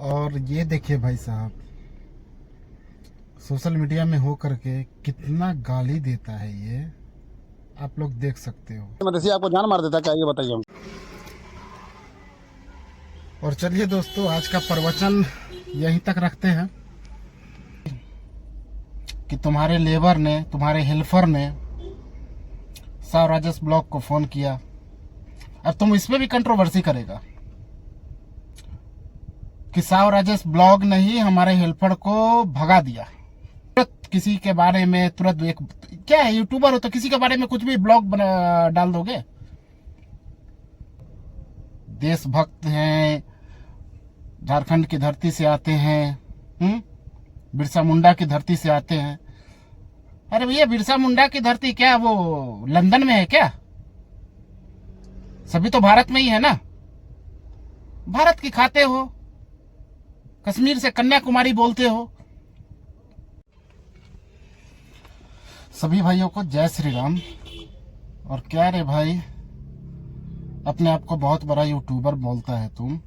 और ये देखिए भाई साहब, सोशल मीडिया में हो करके कितना गाली देता है ये, आप लोग देख सकते हो। मदेसी आपको जान मार देता क्या, ये बताइए हम। और चलिए दोस्तों, आज का प्रवचन यहीं तक रखते हैं कि तुम्हारे लेबर ने, तुम्हारे हेल्पर ने साव राजेश ब्लॉक को फोन किया। अब तुम इसमें भी कंट्रोवर्सी करेगा कि साव राजेश ब्लॉग ने ही हमारे हेल्पर को भगा दिया। तुरंत किसी के बारे में, तुरंत एक क्या है, यूट्यूबर हो तो किसी के बारे में कुछ भी ब्लॉग डाल दोगे। देशभक्त हैं, झारखंड की धरती से आते हैं, बिरसा मुंडा की धरती से आते हैं। अरे भैया, बिरसा मुंडा की धरती क्या वो लंदन में है क्या? सभी तो भारत में ही है ना। भारत की खाते हो, कश्मीर से कन्याकुमारी बोलते हो। सभी भाइयों को जय श्री राम। और क्या रे भाई, अपने आप को बहुत बड़ा यूट्यूबर बोलता है तुम,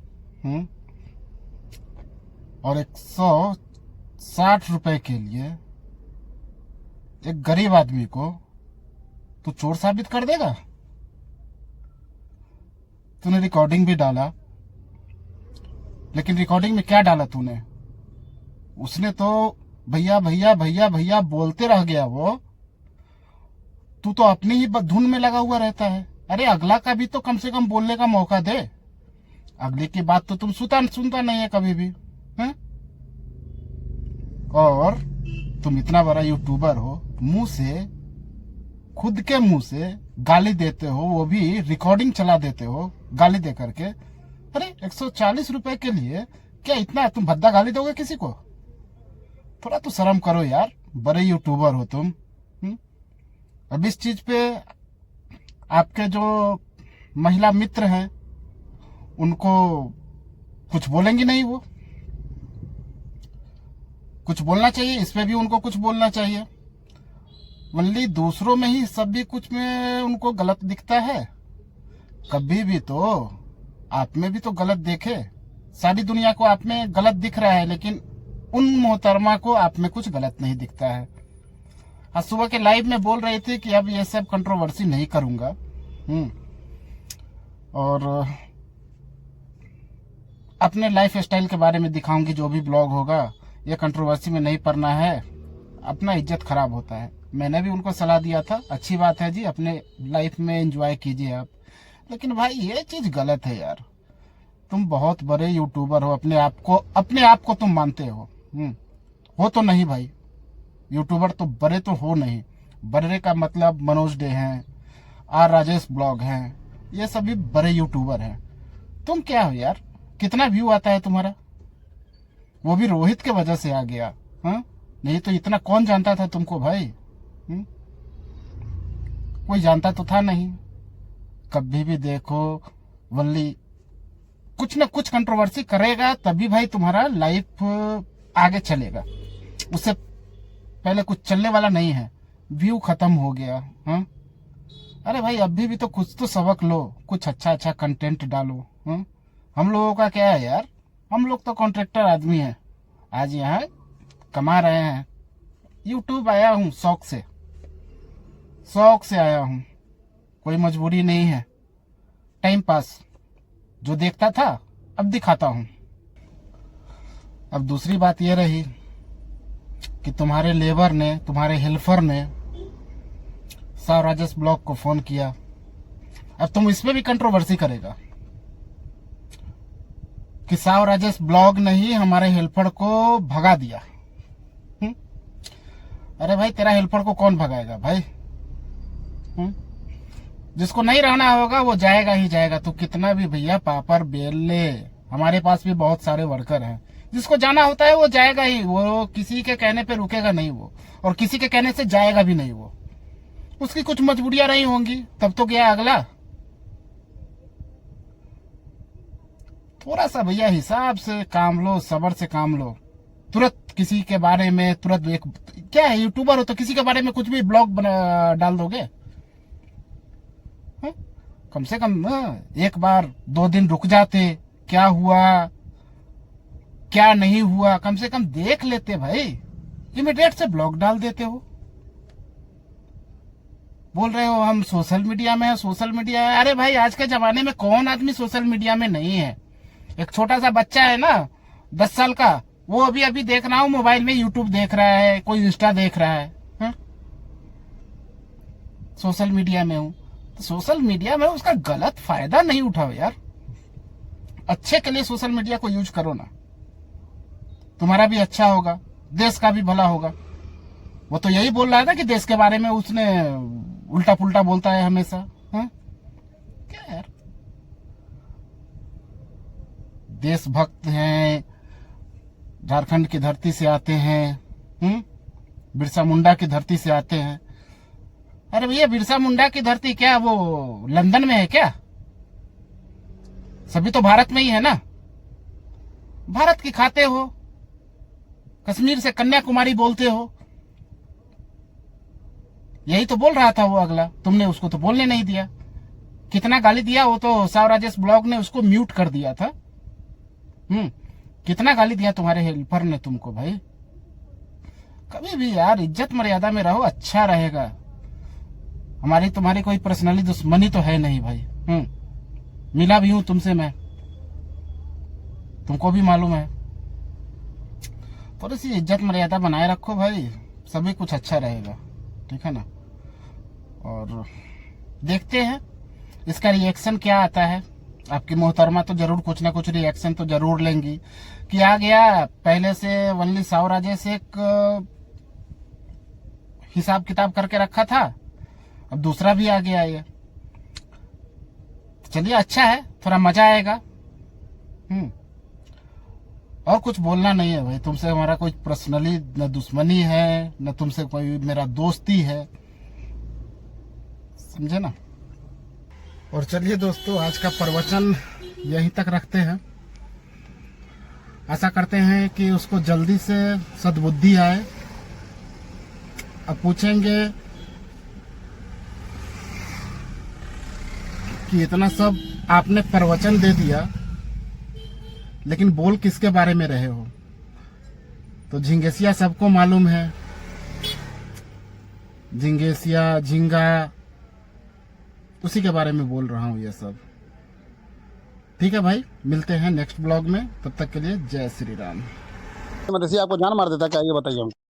और 160 रुपए के लिए एक गरीब आदमी को तू चोर साबित कर देगा। तूने रिकॉर्डिंग भी डाला, लेकिन रिकॉर्डिंग में क्या डाला तूने? उसने तो भैया भैया भैया भैया बोलते रह गया वो। तू तो अपनी ही धुन में लगा हुआ रहता है। अरे अगला का भी तो कम से कम बोलने का मौका दे। अगले की बात तो तुम सुनता नहीं है कभी भी, है? और तुम इतना बड़ा यूट्यूबर हो, मुंह से, खुद के मुंह से गाली देते हो, वो भी रिकॉर्डिंग चला देते हो गाली दे करके। अरे 140 रुपए के लिए क्या इतना तुम भद्दा गाली दोगे किसी को? थोड़ा तो शर्म करो यार, बड़े यूट्यूबर हो तुम। अब इस चीज पे आपके जो महिला मित्र हैं उनको कुछ बोलेंगी नहीं, वो कुछ बोलना चाहिए, इस पे भी उनको कुछ बोलना चाहिए। वनली दूसरों में ही सब भी कुछ में उनको गलत दिखता है। कभी भी तो आप में भी तो गलत देखे। सारी दुनिया को आप में गलत दिख रहा है, लेकिन उन मोहतरमा को आप में कुछ गलत नहीं दिखता है। आज सुबह के लाइव में बोल रहे थे कि अब ये सब कंट्रोवर्सी नहीं करूंगा, और अपने लाइफ स्टाइल के बारे में दिखाऊंगी। जो भी ब्लॉग होगा ये कंट्रोवर्सी में नहीं पड़ना है, अपना इज्जत खराब होता है। मैंने भी उनको सलाह दिया था, अच्छी बात है जी, अपने लाइफ में एंजॉय कीजिए आप। लेकिन भाई ये चीज गलत है यार। तुम बहुत बड़े यूट्यूबर हो, अपने आप को तुम मानते हो तो नहीं भाई। यूट्यूबर तो बड़े तो हो नहीं। बड़े का मतलब मनोज डे हैं, आर राजेश ब्लॉग हैं, ये सभी बड़े यूट्यूबर हैं। तुम क्या हो यार? कितना व्यू आता है तुम्हारा? वो भी रोहित के वजह से आ गया, नहीं तो इतना कौन जानता था तुमको भाई? कोई जानता तो था नहीं। कभी भी देखो वल्ली कुछ ना कुछ कंट्रोवर्सी करेगा, तभी भाई तुम्हारा लाइफ आगे चलेगा। उससे पहले कुछ चलने वाला नहीं है। व्यू खत्म हो गया। अरे भाई अभी भी तो कुछ तो सबक लो, कुछ अच्छा कंटेंट डालो। हम लोगों का क्या है यार, हम लोग तो कॉन्ट्रैक्टर आदमी हैं, आज यहाँ कमा रहे हैं। यूट्यूब आया हूँ शौक से आया हूँ, कोई मजबूरी नहीं है। टाइम पास जो देखता था अब दिखाता हूँ। अब दूसरी बात यह रही कि तुम्हारे लेबर ने, तुम्हारे हेल्पर ने साव राजेश ब्लॉक को फोन किया। अब तुम इसमें भी कंट्रोवर्सी करेगा कि साव राजेश ब्लॉग ने ही हमारे हेल्पर को भगा दिया। अरे भाई तेरा हेल्पर को कौन भगाएगा भाई? जिसको नहीं रहना होगा वो जाएगा ही जाएगा। तो कितना भी भैया पापड़ बेल ले, हमारे पास भी बहुत सारे वर्कर हैं। जिसको जाना होता है वो जाएगा ही, वो किसी के कहने पे रुकेगा नहीं वो, और किसी के कहने से जाएगा भी नहीं वो। उसकी कुछ मजबूरियां रही होंगी, तब तो गया अगला। थोड़ा सा भैया हिसाब से काम लो, सब्र से काम लो। तुरंत किसी के बारे में, तुरंत एक क्या है, यूट्यूबर हो तो किसी के बारे में कुछ भी ब्लॉग डाल दोगे। कम से कम एक बार 2 दिन रुक जाते, क्या हुआ, क्या नहीं हुआ, कम से कम देख लेते भाई। इमीडिएट से ब्लॉक डाल देते हो। बोल रहे हो हम सोशल मीडिया में है, सोशल मीडिया है। अरे भाई आज के जमाने में कौन आदमी सोशल मीडिया में नहीं है। एक छोटा सा बच्चा है ना 10 साल का, वो अभी अभी देख रहा हूँ मोबाइल में यूट्यूब देख रहा है, कोई इंस्टा देख रहा है, हा? सोशल मीडिया में हूँ तो सोशल मीडिया में उसका गलत फायदा नहीं उठाओ यार। अच्छे के लिए सोशल मीडिया को यूज करो ना, तुम्हारा भी अच्छा होगा, देश का भी भला होगा। वो तो यही बोल रहा था कि देश के बारे में उसने उल्टा पुल्टा बोलता है हमेशा। हाँ? क्या यार, देशभक्त हैं, झारखंड की धरती से आते हैं, बिरसा मुंडा की धरती से आते हैं। अरे भैया बिरसा मुंडा की धरती क्या वो लंदन में है क्या? सभी तो भारत में ही है ना। भारत की खाते हो, कश्मीर से कन्याकुमारी बोलते हो। यही तो बोल रहा था वो अगला, तुमने उसको तो बोलने नहीं दिया। कितना गाली दिया वो तो साव राजेश ब्लॉग ने उसको म्यूट कर दिया था। कितना गाली दिया तुम्हारे हेल्पर ने तुमको भाई। कभी भी यार इज्जत मर्यादा में रहो, अच्छा रहेगा। हमारी तुम्हारी कोई पर्सनली दुश्मनी तो है नहीं भाई। मिला भी हूं तुमसे मैं, तुमको भी मालूम है। थोड़ी सी इज्जत मर्यादा बनाए रखो भाई, सभी कुछ अच्छा रहेगा, ठीक है ना। और देखते हैं इसका रिएक्शन क्या आता है। आपकी मोहतरमा तो जरूर कुछ ना कुछ रिएक्शन तो जरूर लेंगी कि आ गया। पहले से वनली साव राजेश एक हिसाब किताब करके रखा था, अब दूसरा भी आ गया ये। चलिए अच्छा है, थोड़ा मजा आएगा। और कुछ बोलना नहीं है भाई, तुमसे हमारा कोई पर्सनली न दुश्मनी है न तुमसे कोई मेरा दोस्ती है, समझे ना। और चलिए दोस्तों, आज का प्रवचन यहीं तक रखते हैं। आशा करते हैं कि उसको जल्दी से सद्बुद्धि आए। अब पूछेंगे कि इतना सब आपने प्रवचन दे दिया, लेकिन बोल किसके बारे में रहे हो? तो झिंगेसिया सबको मालूम है, झिंगेसिया झिंगा, उसी के बारे में बोल रहा हूं ये सब। ठीक है भाई, मिलते हैं नेक्स्ट ब्लॉग में, तब तक के लिए जय श्री राम। मदेसी आपको जान मार देता क्या, ये बताइए हमको।